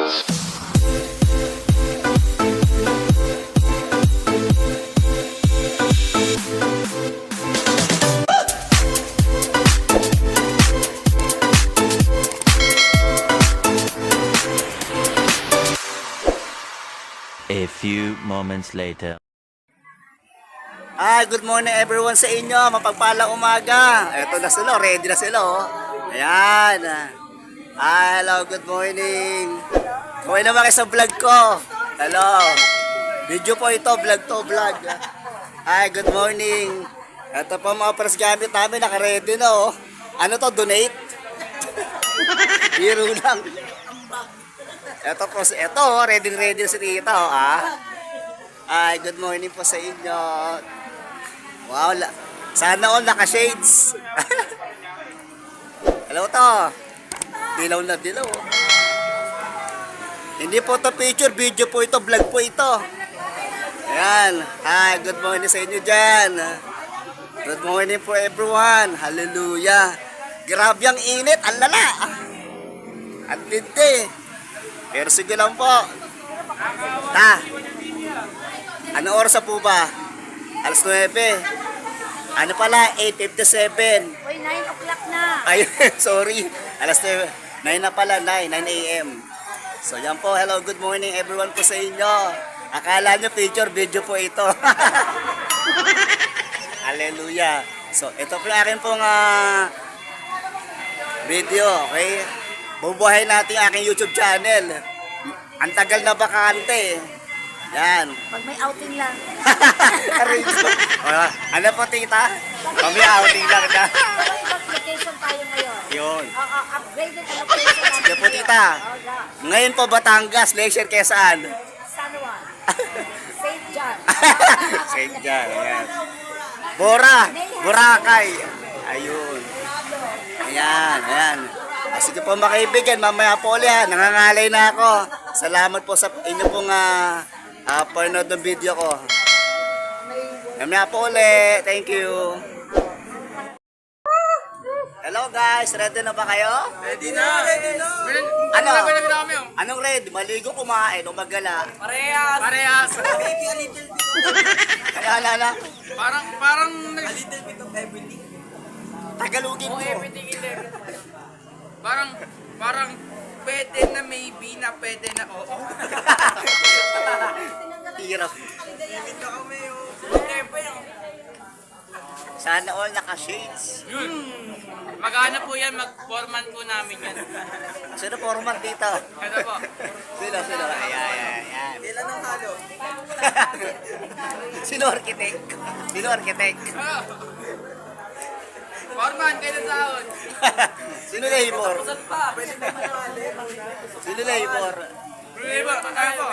A few moments later. Good morning everyone sa inyo. Mapagpalang umaga. Eto na sila, ready na sila oh. Ayan. Hello, good morning. Kaway naman kayo sa vlog ko. Hello. Video po ito, vlog to, vlog. Good morning. Ito po mga press gamit namin, naka-ready na oh. Ano to, donate? Biro lang. Ito po, ready na si Tita oh, good morning po sa inyo. Wow, sana all naka-shades. Hello to. Dilaw na dilaw. Hindi po to picture, video po ito, vlog po ito. Ayan. Good morning sa inyo dyan. Good morning po everyone. Hallelujah. Grabe ang init, ang lala. Ang lindi. Pero sige lang po. Anong oras po ba? Alas 9. Ano pala? 8:57. Uy, 9 o'clock na. Ay, sorry. Alas 9. 9 na pala, 9 a.m. So yan po, hello, good morning everyone po sa inyo. Akala nyo picture, video po ito. Hallelujah. So ito po yung akin pong video, okay? Bubuhay natin ang aking YouTube channel. Ang tagal na bakante. Yan. Pag may outing lang. Ano po tita? Kami outing lang na. Vacation tayo ngayon. Yun. Upgraded ang location. Sige po tita. Ngayon po Batangas, Leisure Quezon. San Juan. St. John. St. John, ayan. Boracay. Ayun. Ayan. Sige po mga kaibigan, mamaya po ulit nangangalay na ako. Salamat po sa inyo pong panood ng video ko. Mamaya po ulit. Thank you. Hello guys, ready na ba kayo? Ready na! Ano? Anong ready? Maligo, kumain, o magala? Parehas! Maybe a little bit. Ano? Parang A little bit of everything. Tagalogin mo. everything in everything. Parang pwede na maybe na pwede na oo. Hirap. Okay pa yun. Sana all naka-shades. Yun. Maghanap po yan, mag-forman po namin yan. Sino format dito? Ito po. Sino? Ayan. Ilan ang halo? Sino architect? Forman, kayo na sahod. Sino labor? Pwede pa manali. Sino labor? Labor, tayo po.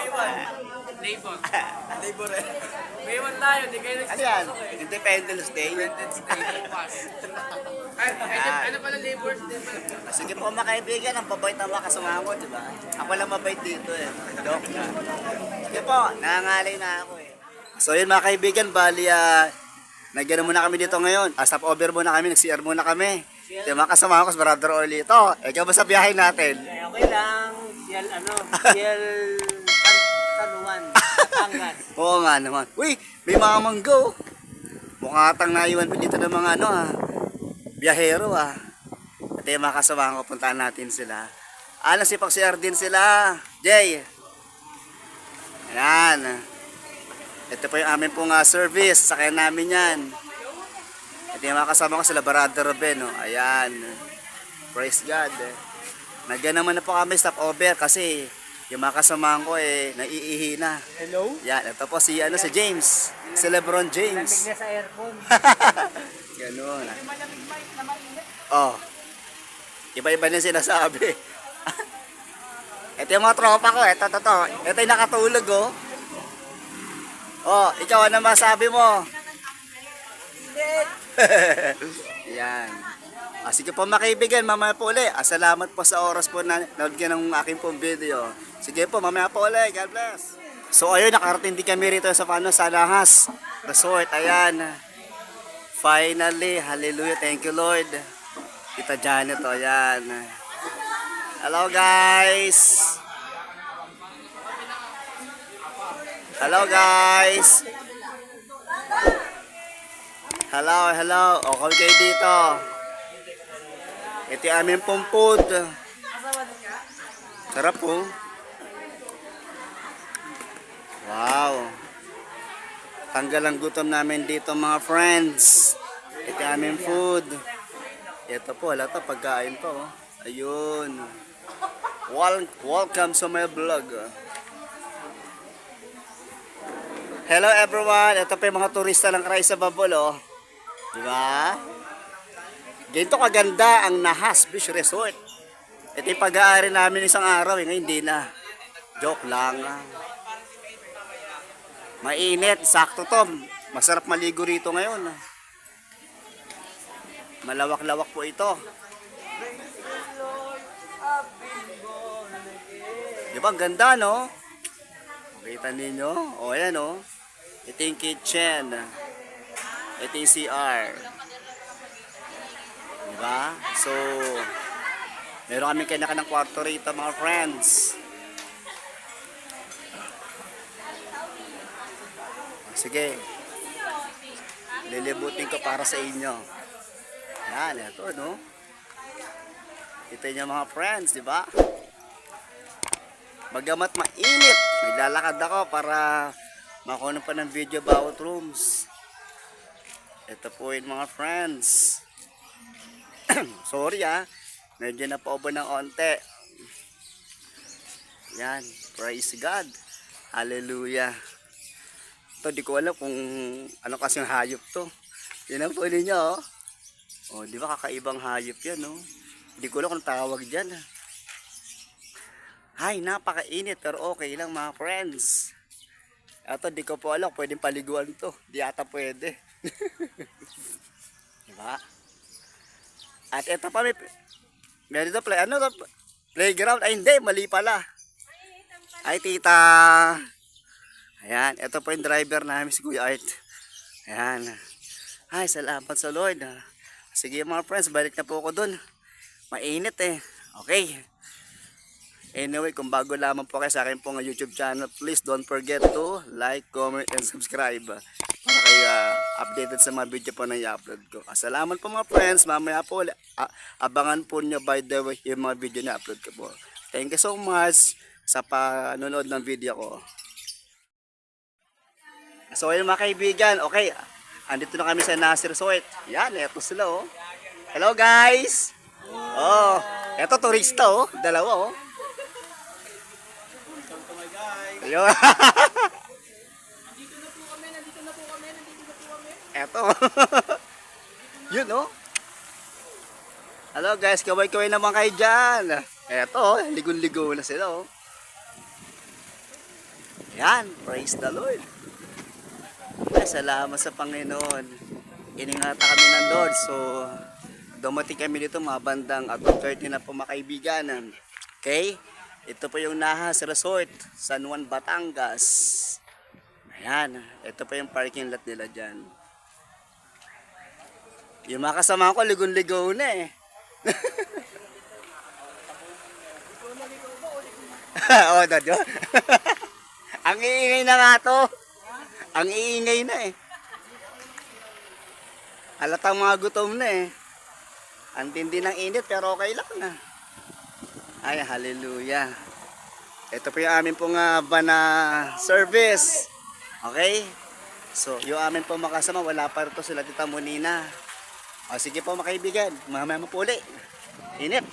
Labor. May iwan tayo, di kayo Ano yan? Independence Day? Independence Day bukas. Ano pala labor? Sige po mga kaibigan, ang babait na mga kasama ko, di ba? Ako lang mabait dito eh. Joke na. Sige po, nangangalay na ako eh. So yun mga kaibigan, bali nagyan muna kami dito ngayon. Stop over muna kami, nag-CR muna kami. Yung mga kasama ko, Brother Oli. Ito, ikaw ba sa biyahe natin? Okay lang. Sial San Juan, Batangas. Oo nga naman. Uy, may mga manggo. Mukha atang naiwan po dito ng mga biyahero At yung mga kasama ko, puntaan natin sila. Sipag-CR din sila. Jay. Ayan. Ito po yung amin pong service. Sakyan namin yan. Ito yung mga kasama ko sila, Brother Ruben. Ayan. Praise God. Nagyan naman na po kami stop over kasi yung mga kasama ko naiihi na. Hello? Yan. Ito po si James. Si Lebron James. Lamig na sa aircon. Ganun. Oh. Iba-iba na sinasabi. Ito yung mga tropa ko. Ito. Ito yung nakatulog Oh, ikaw ano masabi mo? Yan. Sige po mga kaibigan, mamaya po ulit. Salamat po sa oras po na nanood ng aking pong video. Sige po, mamaya po ulit. God bless. So ayun, nakarating din kami rito sa Salahas Resort. Ayan. Finally, hallelujah. Thank you Lord. Kita Janet, ayan. Hello guys. Hello guys. Hello. Okay kayo dito. Ito yung aming pong food. Sarap po. Wow. Tanggal ang gutom namin dito mga friends. Ito yung aming food. Ito po, wala to, pagkain to. Ayun. Welcome sa my vlog. Hello everyone. Ito pa yung mga turista ng Cray sa Babol, oh. Diba? Ganito kaganda ang Nahas Beach Resort. Ito yung pag-aari namin isang araw, ngayon hindi na. Joke lang. Mainit, sakto to. Masarap maligo rito ngayon. Malawak-lawak po ito. Diba ang ganda, no? Makita ninyo? O, ayan, no? Ito yung kitchen. Ito yung CR. Diba? So, meron kami kanya-kanyang kwarto rito, mga friends. Sige. Lilibutin ko para sa inyo. Yan, ito, no? Ito yung mga friends, di ba? Bagamat mainit, naglalakad ako para makuha pa ng video bawat rooms. Ito po yung mga friends. Sorry medyo napaubo ng onte. Yan, praise God. Hallelujah. Ito, di ko alam kung ano kasing hayop to. Yan ang po ninyo, oh. Oh, di ba kakaibang hayop yan, no? Hindi ko alam kung tawag dyan. Ay, napakainit pero okay lang mga friends. Ito, di ko po alam, pwedeng paliguan to. Di ata pwede. Diba? At ito pa may dito playground. Ay, hindi, mali pala. Ay, tita. Ayan, ito po yung driver namin si Kuya Art. Ayan. Ay, salamat sa Lord. Sige mga friends, balik na po ako dun. Mainit Okay. Anyway, kung bago lamang po kayo sa akin pong YouTube channel, please don't forget to like, comment, and subscribe. Para kayo updated sa mga video po na i-upload ko. Salamat po mga friends. Mamaya po, abangan po nyo by the way yung mga video na upload ko po. Thank you so much sa panonood ng video ko. So ayun mga kaibigan, okay, andito na kami sa Nahas Resort. Yan, eto sila, oh. Hello guys. Oh, eto turista, oh. Dalawa, oh. Ayun. Nandito na po kami. Eto. Yun, oh. Hello guys, kaway-kaway naman kayo dyan. Eto, ligon-ligo na sila, oh. Yan, praise the Lord. Ay, salamat sa Panginoon. Iningatan kami ng Lord. So, dumating kami dito mga bandang 12:30 na po mga kaibigan. Okay? Ito po yung Nahas Resort, San Juan, Batangas. Ayan. Ito po yung parking lot nila dyan. Yung mga kasama ko, ligon-ligo na eh. Oh, dadyo. Ang iingay na nga to. Ang iingay na eh. Halatang mga gutom na eh. Ang tindi ng init pero okay lang na. Ay, hallelujah. Ito po yung amin pong van na service. Okay? So, yung amin pong makasama, wala pa rito sila Tita Monina. O, sige po mga kaibigan, mamaya mapuli. Init.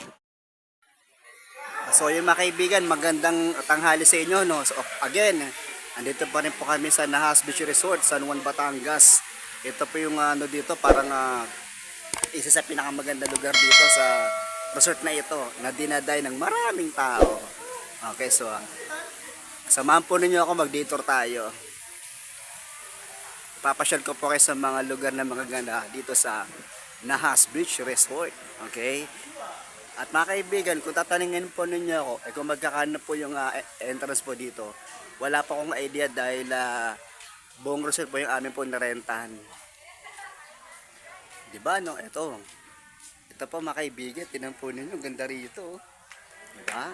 So, yung mga kaibigan, magandang tanghali sa inyo, no? So, again, andito pa rin po kami sa Nahas Beach Resort, San Juan, Batangas. Ito po yung dito, parang isa sa pinakamaganda lugar dito sa resort na ito na dinaday ng maraming tao. Okay, so samahan po ninyo ako, mag-detour tayo. Papasyal ko po kayo sa mga lugar na magaganda dito sa Nahas Beach Resort. Okay? At mga kaibigan, kung tatanungin po ninyo ako, kung magkakano po yung entrance po dito, wala pa akong idea dahil buong resort po yung amin po narentahan. Diba, no? Ito po mga kaibigan, tinan po ninyo, ganda rito. Diba?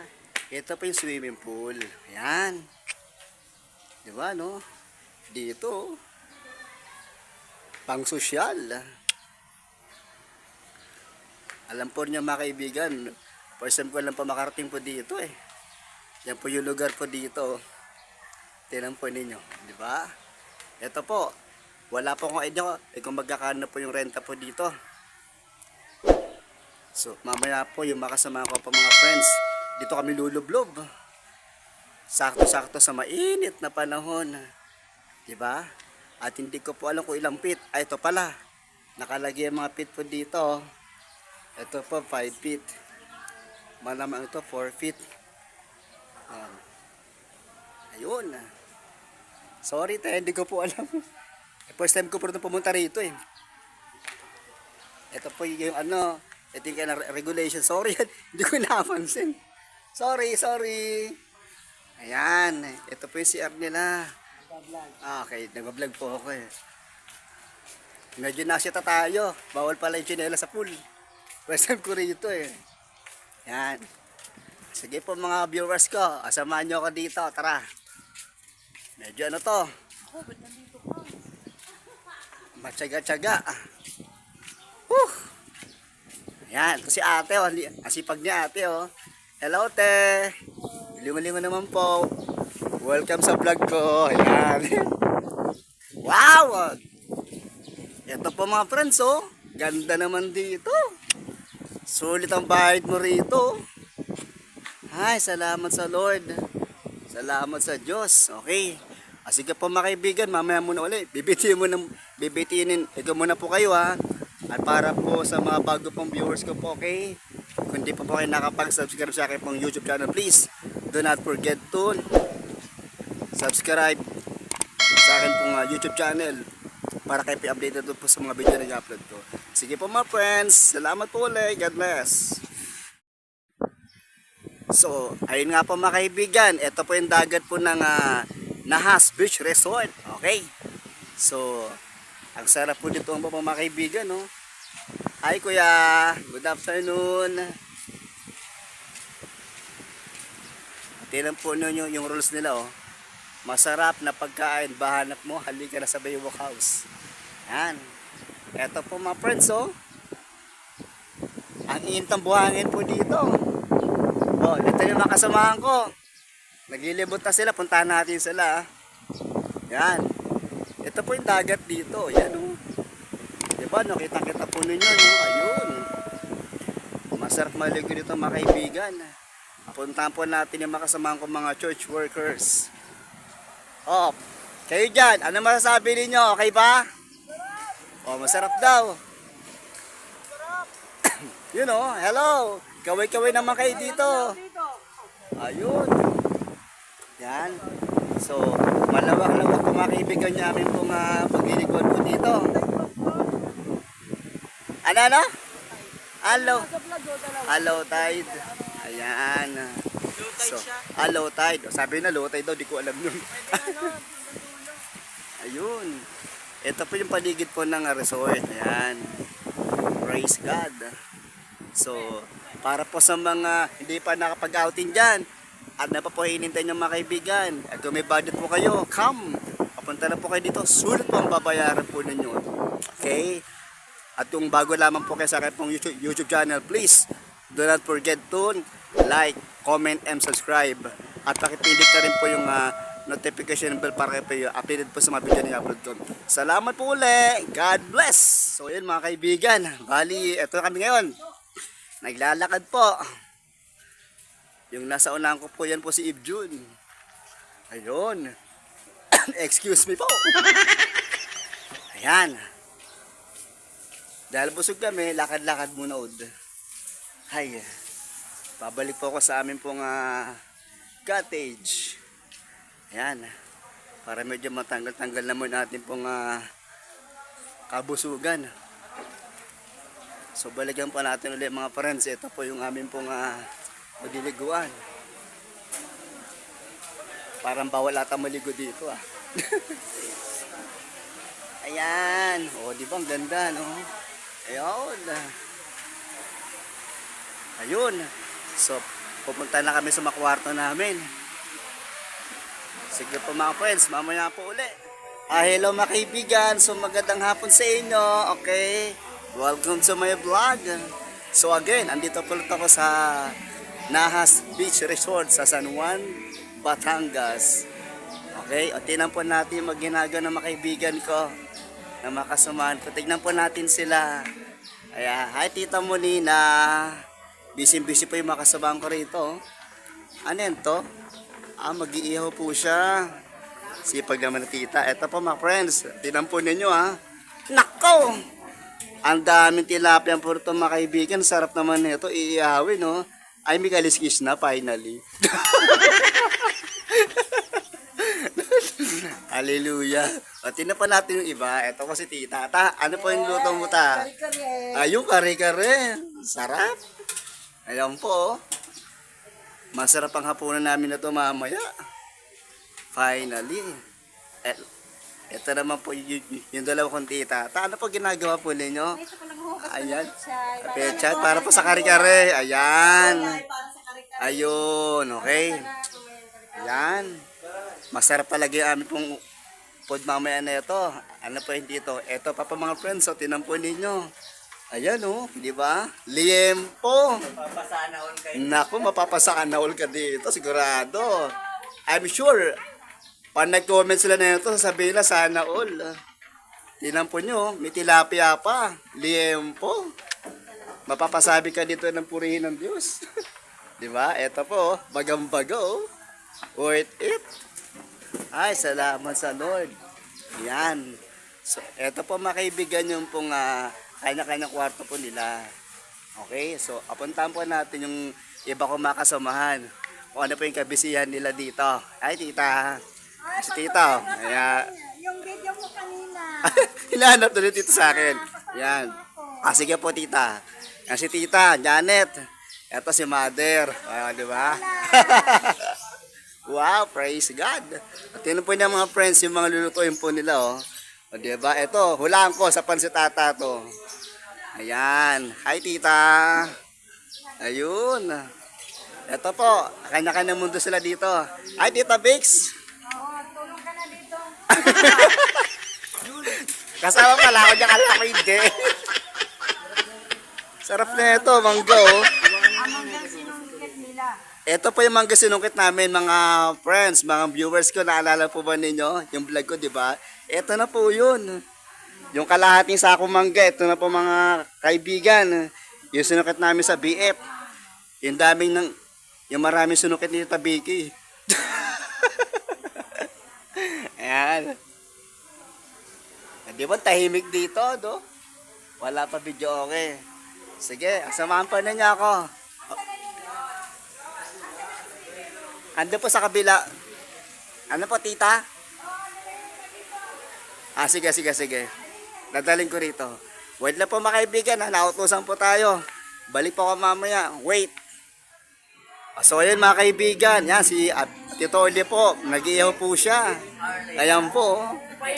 Ito po yung swimming pool. Ayan. Di ba, no? Dito, pang sosyal. Alam po niyo mga kaibigan, first time ko lang pa makarating po dito eh. Yan po yung lugar po dito. Tingnan po ninyo, di ba? Ito po, wala po akong idea kung magkakano po yung renta po dito. So, mamaya po yung makasama ko po mga friends, dito kami lulublob. Sakto-sakto sa mainit na panahon. Di ba? At hindi ko po alam kung ilang feet. Ay, ito pala. Nakalagay ang mga feet po dito. Ito po, 5 feet. Malamang ito, 4 feet. Ayan. Ayun. Sorry tayo, hindi ko po alam. First time ko po pumunta rito eh. Ito po yung ano, ito yung regulation. Sorry, hindi ko napansin. Sorry. Ayan, ito po yung CR nila. Okay, nag-vlog po ako eh. Medyo nasyata tayo. Bawal pala yung chinela sa pool. First time ko rito eh. Ayan. Sige po mga viewers ko, asamahan nyo ako dito. Tara. Medyo ano to? Matyaga-tyaga. Ayan, ito si ate oh. Asipag ni ate oh. Hello te. Lingo-lingo naman po. Welcome sa vlog ko. Ayan. Wow! Ito po mga friends oh. Ganda naman dito. Sulit ang bayad mo rito. Ay, salamat sa Lord. Salamat sa Diyos. Okay. Sige po mga kaibigan, mamaya muna ulit. Bibitinin. Ito muna po kayo ha. At para po sa mga bago pong viewers ko po, okay? Kung di pa po kayo nakapag-subscribe sa akin pong YouTube channel, please do not forget to subscribe sa akin pong YouTube channel para kayo updated po sa mga video na i-upload ko. Sige po mga friends, salamat po ulit. God bless. So, ayun nga po mga kaibigan, ito po yung dagat po ng Nahas Beach Resort. Okay? So, ang sarap po dito mga kaibigan, no? Hi kuya, good afternoon. Tingnan po ninyo yung rules nila, oh. Masarap na pagkain, bahanap mo, halika na sa Baywalk House. Yan. Ito po mga friends, oh. Ang init ng buhangin po dito. Oh, ito yung mga kasamahan ko. Naglilibot na sila, puntahan natin sila. Yan. Ito po yung dagat dito. Yan, oh. Diba, no? Kita-kita po ninyo, no? Ayun. Masarap maligo dito mga kaibigan. Puntahan po natin yung makasamahan ko mga church workers. Oh, kayo dyan, ano masasabi ninyo? Okay ba? Oh, masarap daw. You know, hello. Kaway-kaway naman kayo dito. Ayun. Yan. So, malawak-lawak po mga kaibigan niya amin pong pagliliguan po dito. Ano? Hello tide. Ayan. So, hello tide. Sabi na low tide daw, di ko alam nun. Ayun. Ito po yung paligid po ng resort. Ayan. Praise God. So, para po sa mga hindi pa nakapag-outing dyan, at na pa po hinintay nyo mga kaibigan, at kung may budget po kayo, come! Papunta na po kayo dito, sulit po ang babayaran po ninyo. Okay? At kung bago lamang po kayo sa akin pong YouTube channel, please do not forget to like, comment, and subscribe. At pakipindot na rin po yung notification bell para kayo updated po sa mga video na i-upload ko. Salamat po ulit! God bless! So yun mga kaibigan, bali, eto na kami ngayon. Naglalakad po. Yung nasa unahan ko po, yan po si Ibjun. Ayun. Excuse me po. Ayan. Dahil busog kami, lakad-lakad muna od. Hay. Pabalik po ako sa amin pong cottage. Ayan. Para medyo matanggal-tanggal naman natin pong kabusugan. So balikan po natin ulit mga friends. Ito po yung amin pong magliliguan. Parang bawal ata maligo dito Ayan. O, di ba ang ganda, no? Ayun. Ayun. So, pupunta na kami sa mga kwarto namin. Sige po mga friends, mamaya po uli. Hello mga kaibigan, so magandang hapon sa inyo, okay? Welcome to my vlog. So again, andito po ulit ako sa Nahas Beach Resort sa San Juan, Batangas. Okay, o tingnan po natin yung maghinaga ng mga kaibigan ko na makasamahan ko. Tignan po natin sila. Ayan, hi Tita Molina. Busy-busy po yung makasamahan ko rito. Ano yan to? Mag-iihaw po siya. Sipag naman na tita. Eto po mga friends, tingnan po ninyo ha. Nako! Ang daming tilapia po ito mga kaibigan. Sarap naman nito, iihawin no. Ay, may kaliskis na finally. Hallelujah. O, tingnan pa natin yung iba. Ito ko si tita. Ano po yung luto mo ta? Yung kare-kare. Sarap. Ayan po. Masarap ang hapunan namin na ito mamaya. Finally. Ito naman po yung dalawa kong tita. Ano po ginagawa po ninyo? Ayan. Pechat para po sa kare-kare. Ayan. Ayun. Okay. Ayan. Masarap talaga yung aming pong food mamaya na ito. Ano po hindi ito? Ito pa po mga friends. So, tinan po ninyo. Ayan o. Di ba? Liempo. Naku, mapapasaan all ka dito. Sigurado. I'm sure. Pag nag-comment sila na ito, sasabihin na sana all. Tinan po nyo, may tilapia pa. Liempo. Mapapasabi ka dito ng purihin ng Diyos. Di ba? Ito po, bagang-bago. Worth it. Ay, salamat sa Lord. Yan. So, ito po mga kaibigan yung pong kanya-kanyang kwarto po nila. Okay, so apuntahan po natin yung iba ko makasamahan. Kung ano po yung kabisihan nila dito. Ay, tita. Si tita. Ayan. Yung video mo kanina. Hinahanap ulit dito sa akin. Yan. Sige po, tita. Yan si tita, Janet. Ito si mother. Di ba? Wow, praise God. At yun po niya mga friends, yung mga lulutuin po nila, oh. O, diba? Ito, hulaan ko sa pansitata to. Ayan. Hi, tita. Ayun. Ito po, kanya-kanya mundo sila dito. Hi, Tita Bix. Oo, tulong ka na dito. Kasama pala ako dyan, kala ko hindi. Sarap na ito, mangga, oh. Amang yung sinungkit nila. Ito po yung mangga sinungkit namin, mga friends, mga viewers ko. Naalala po ba ninyo? Yung vlog ko, di ba? Ito na po yun. Yung kalahating sako mangga, ito na po mga kaibigan. Yung sinukit namin sa BF. Yung daming yung maraming sinukit ni Tita Vicky. Ayan. Di ba tahimik dito, do? Wala pa video okay. Sige, samahan pa na niya ako. Ando po sa kabila. Ano po, tita? Sige. Dadaling ko rito. Wait lang po mga kaibigan, nautusan po tayo. Balik po ako mamaya. Wait. So ayun mga kaibigan, yan si Tito Oli po, nag-iyaw po siya. Ayan po.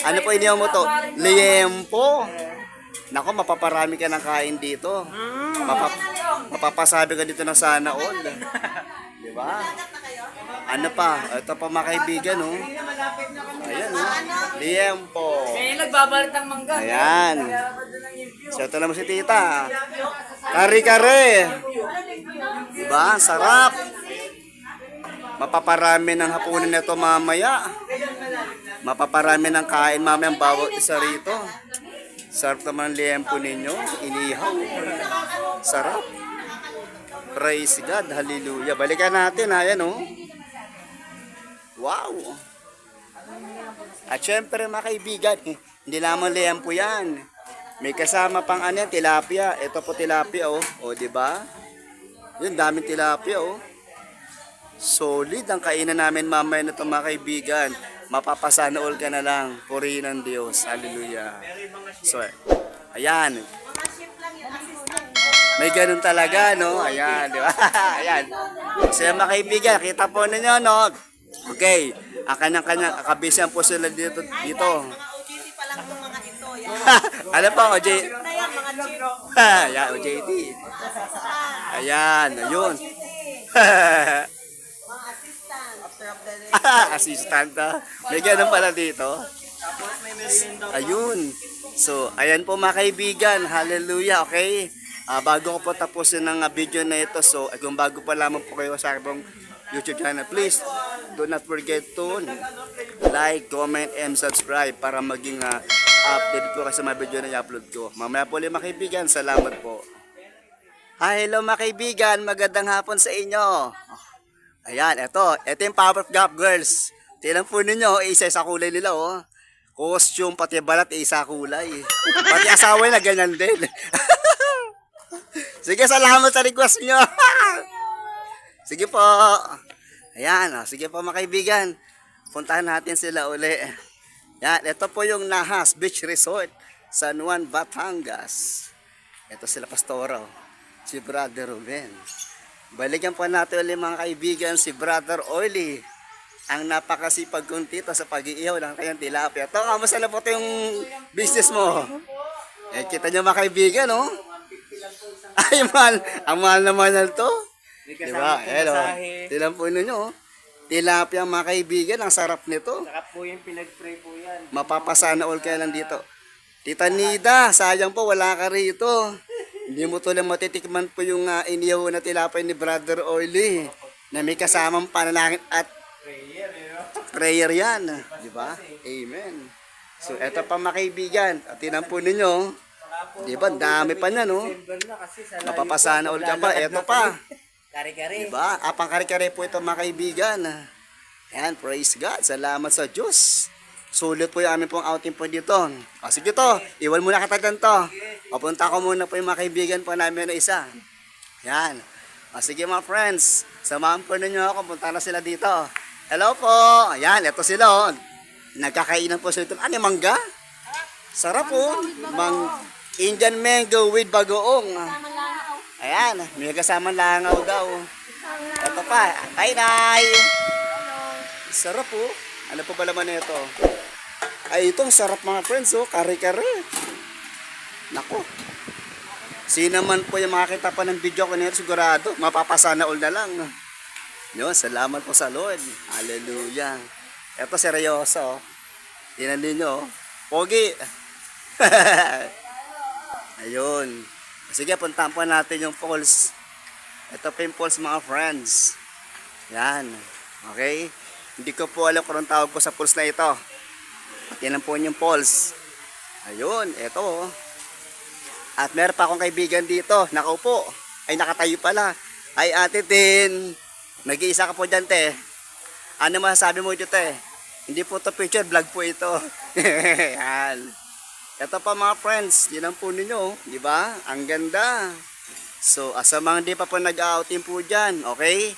Ano po iniyaw mo to? Liempo. Nako, mapaparami ka ng kain dito. Mapapasabi ka dito ng sana all. Di ba? Ano pa? Ito pa mga kaibigan, oh. Ayan, oh. Liempo. Nagbabalit ang mangga. Ayan. So, ito naman si tita. Kare-kare. Diba? Sarap. Mapaparami ng hapunan nito mamaya. Mapaparami ng kain mamaya ang bawat isa rito. Sarap naman ang liempo ninyo. Inihaw. Sarap. Praise God. Hallelujah. Balikan natin. Ayan, oh. Wow. At syempre mga kaibigan, hindi lamang liempo yan. May kasama pang tilapia. Ito po tilapia, oh. O, di ba? Yun, daming tilapia, oh. Solid ang kainan namin mamaya na ito mga kaibigan. Mapapasana all ka na lang. Purihin ng Diyos. Hallelujah. So, ayan. May ganun talaga, no? Ayan, di ba? Ayan. So, mga kaibigan, kita po ninyo, no? Okay. Ang kanyang-kanyang kakabisyan po sila dito. OJT pa lang itong mga ito. Yan. Ano po, OJ? Na yan, mga chip. Ayan, OJT. Ayan, ayun. Mga assistant. Assistant ah. May ganun pala dito. Ayun. So, ayan po mga kaibigan. Hallelujah, okay? Bago ko po tapusin ng video na ito, so kung bago pa lamang po kayo sa aking YouTube channel, please do not forget to like, comment, and subscribe para maging update po kayo sa mga video na i-upload ko. Mamaya po ulit mga kaibigan. Salamat po. Hi, hello mga kaibigan. Magandang hapon sa inyo. Ayan, ito yung Powerpuff Girls. Tingnan po ninyo, isa sa kulay nila, oh. Costume, pati balat, isa kulay. Pati asawa na ganyan din. Sige, salamat sa request nyo. Sige po. Ayan, sige po mga kaibigan. Puntahan natin sila uli. Yan, ito po yung Nahas Beach Resort, San Juan, Batangas. Ito sila Pastora, si Brother Ruben. Balikan po natin ulit mga kaibigan si Brother Oily, ang napakasipag kong tito sa pag-iihaw ng kanyang tilapia. Ito, kamusta na po ito yung business mo? Kita nyo mga kaibigan, no? Ay, mahal. Ang mahal naman na ito. Diba? Hello. Tinan po ninyo, tilapia mga kaibigan, ang sarap nito. Sarap po yung pinag-pray po yan. Mapapasana all kaya lang dito. Tita Nida, sayang po wala ka rito. Hindi mo tulang matitikman po yung inihaw na tilapia ni Brother Oily na may kasamang panalangin at prayer yan. Di ba? Amen. So, eto pa mga kaibigan. At tinan po ninyo. Di ba? Dami pa na, no? Mapapasana all ka pa. Eto pa. Kare-kare. Di ba? Apang kare-kare po ito mga kaibigan. Ayan, praise God. Salamat sa Diyos. Sulit po yung amin pong outing po dito. O sige to, iwan muna katagan to. Papunta ko muna po yung mga kaibigan po namin na isa. Yan. O sige mga friends, samahan po ninyo ako, punta na sila dito. Hello po. Ayan, ito sila oh. Nagkakainan po sila ito. Ano, mangga? Sarap po. Indian mango with bagoong. Ayan, may kasama langaw daw. Ito pa. Hi, Nay. Sarap po. Ano po ba laman nito? Ay, itong sarap mga friends, oh. Kare-kare. Nako. Sino man po yung makakita pa ng video ko nito, sigurado, mapapasana all na lang. Yun, salamat po sa Lord. Hallelujah. Ito, seryoso. Tingnan ninyo, oh. Pogi. Ayun. Sige, puntahan po natin yung falls. Ito po yung falls mga friends. Yan. Okay? Hindi ko po alam kung anong tawag ko sa falls na ito. Yan po yung falls. Ayun, ito oh. At meron pa akong kaibigan dito, nakaupo. Ay, nakatayo pala. Ay, Ate Tin. Nag-iisa ka po dyan, te. Ano masasabi mo dito, te? Hindi po ito picture, vlog po ito. Yan. Ito pa mga friends, yun ang po ninyo, di ba? Ang ganda. So, sa mga hindi pa po nag-outing po dyan, okay?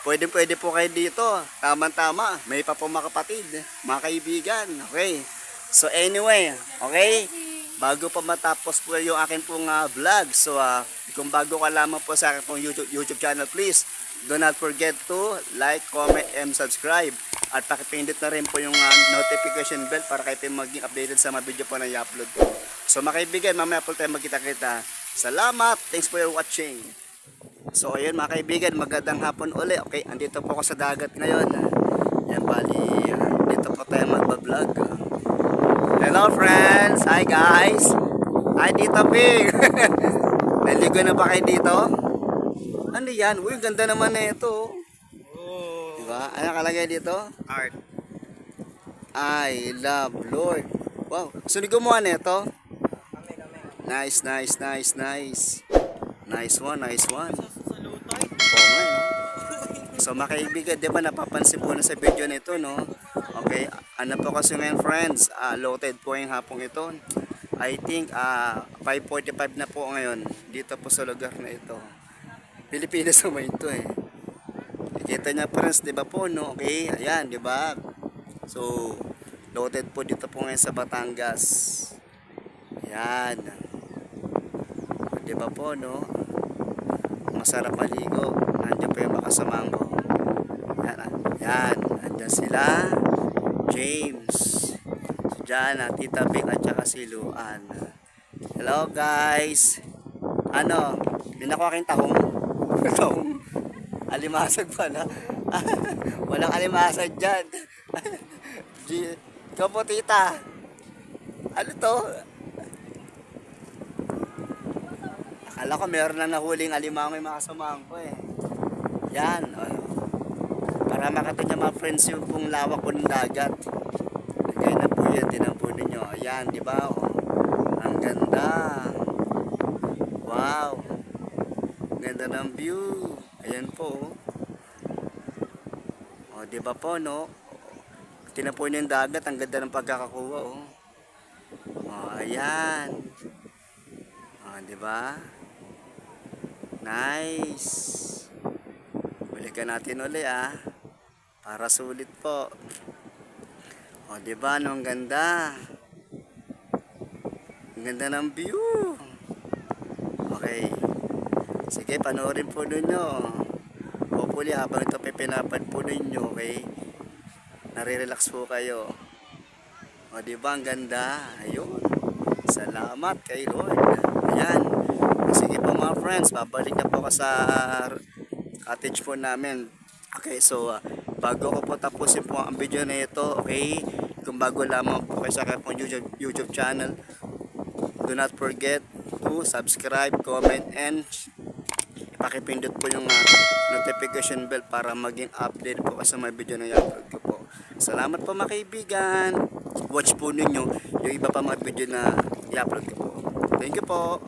Pwede po kayo dito. Tama-tama. May pa po mga kapatid, mga kaibigan. Okay. So anyway, okay? Bago pa matapos po yung akin pong vlog. So kung bago ka lamang po sa akin pong YouTube channel, please do not forget to like, comment, and subscribe. At pakipindot na rin po yung notification bell para kayo maging updated sa mga video po na i-upload ko. So mga kaibigan, mamaya po tayo magkita-kita. Salamat. Thanks for watching. So ayun mga kaibigan, magandang hapon uli. Okay, andito po ako sa dagat ngayon. Yan bali, dito po tayo magbablog. Hello friends! Hi guys! Hi Tito Pig! Naligo na ba kayo dito? Ano yan? Uy, ganda naman na ito. Diba? Ano nakalagay dito? Art. I love Lord. Wow, sino gumawa na ito? Nice, nice, nice, nice. Nice one, nice one. Oo nga, no? So mga kaibigan, di ba napapansin po na sa video nito, no? Okay, ano po kasi ngayon friends, loaded po yung hapong ito. I think 5:45 na po ngayon dito po sa lugar na ito. Pilipinas naman ito eh. Kita niya friends, di ba po, no? Okay, ayan, di ba? So, loaded po dito po ngayon sa Batangas. Ayan. Di ba po, no? Masarap maligo. Nandiyan po yung makasamahan ko. Yan. Nandiyan sila. James. Si Jana, Tita Bing, at saka si Luan. Hello guys. Ano? May nakuha kayong tahong? Tahong? Alimasag pala. Walang alimasag dyan. Ikaw po, tita. Ano to? Akala ko meron na nahuling alimango yung mga kasamahan ko eh. Yan. Para makita niya mga friends yung pong lawak po ng dagat. Kaya na po yan, tinan po ninyo. Ayan, di ba? Ang ganda. Wow. Ganda ng view. Ayan po. O, di ba po, no? Tinan po niyo yung dagat. Ang ganda ng pagkakakuha, oh. O, ayan. O, di ba? Nice. Balikan natin uli, ah. Para sulit po. O, di ba, no? Ang ganda. Ang ganda ng view. Okay. Sige, panoorin po ninyo. Hopefully, habang ito pinapad po ninyo, okay? Nare-relax po kayo. O, di ba? Ang ganda. Ayun. Salamat kay Lord. Ayan. Sige po mga friends, babalik na po ako sa cottage po namin. Okay, so bago ko po tapusin po ang video na ito, okay? Kung bago lamang po kayo sa aking YouTube channel, do not forget to subscribe, comment, and pakipindot po yung notification bell para maging update po sa mga video na i-upload ko po. Salamat po mga kaibigan. Watch po ninyo yung iba pa mga video na i-upload ko po. Thank you po.